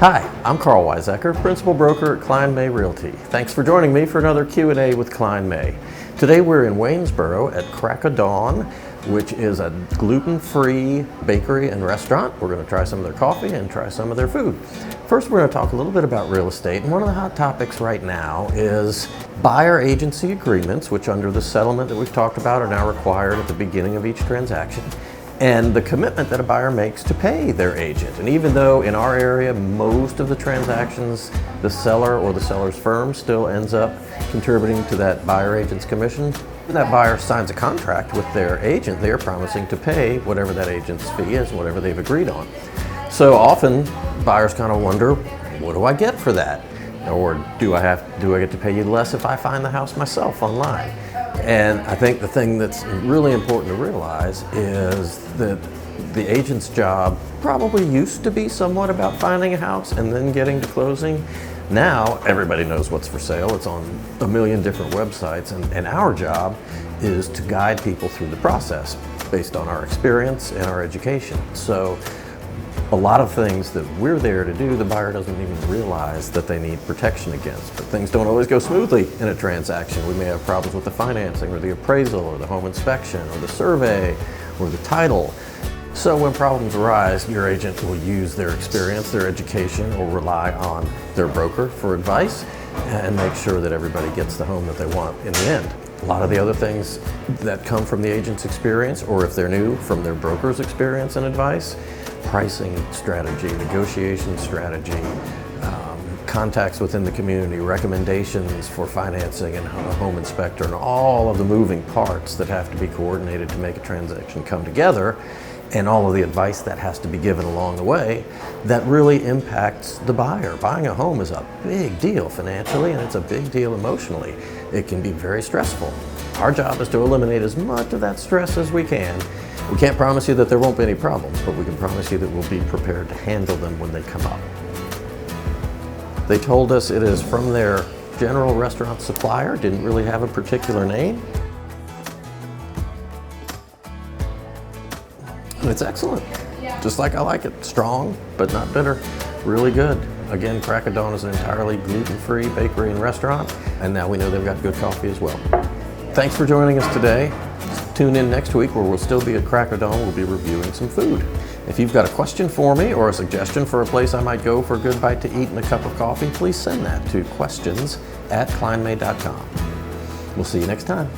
Hi, I'm Karl Waizecker, Principal Broker at Kline May Realty. Thanks for joining me for another Q&A with Kline May. Today we're in Waynesboro at Crack of Dawn, which is a gluten-free bakery and restaurant. We're going to try some of their coffee and try some of their food. First, we're going to talk a little bit about real estate, and one of the hot topics right now is buyer agency agreements, which under the settlement that we've talked about are now required at the beginning of each transaction, and the commitment that a buyer makes to pay their agent. And even though in our area, most of the transactions, the seller or the seller's firm still ends up contributing to that buyer agent's commission, when that buyer signs a contract with their agent, they are promising to pay whatever that agent's fee is, whatever they've agreed on. So often buyers kind of wonder, what do I get for that? Or do I get to pay you less if I find the house myself online? And I think the thing that's really important to realize is that the agent's job probably used to be somewhat about finding a house and then getting to closing. Now everybody knows what's for sale. It's on a million different websites, and our job is to guide people through the process based on our experience and our education. So a lot of things that we're there to do, the buyer doesn't even realize that they need protection against. But things don't always go smoothly in a transaction. We may have problems with the financing or the appraisal or the home inspection or the survey or the title. So when problems arise, your agent will use their experience, their education, or rely on their broker for advice and make sure that everybody gets the home that they want in the end. A lot of the other things that come from the agent's experience, or if they're new, from their broker's experience and advice: pricing strategy, negotiation strategy, contacts within the community, recommendations for financing and a home inspector, and all of the moving parts that have to be coordinated to make a transaction come together, and all of the advice that has to be given along the way that really impacts the buyer. Buying a home is a big deal financially, and it's a big deal emotionally. It can be very stressful. Our job is to eliminate as much of that stress as we can. We can't promise you that there won't be any problems, but we can promise you that we'll be prepared to handle them when they come up. They told us it is from their general restaurant supplier, didn't really have a particular name. And it's excellent, just like I like it. Strong, but not bitter, really good. Again, Crack of Dawn is an entirely gluten-free bakery and restaurant, and now we know they've got good coffee as well. Thanks for joining us today. Tune in next week where we'll still be at Crack of Dawn. We'll be reviewing some food. If you've got a question for me or a suggestion for a place I might go for a good bite to eat and a cup of coffee, please send that to questions@klinemay.com. We'll see you next time.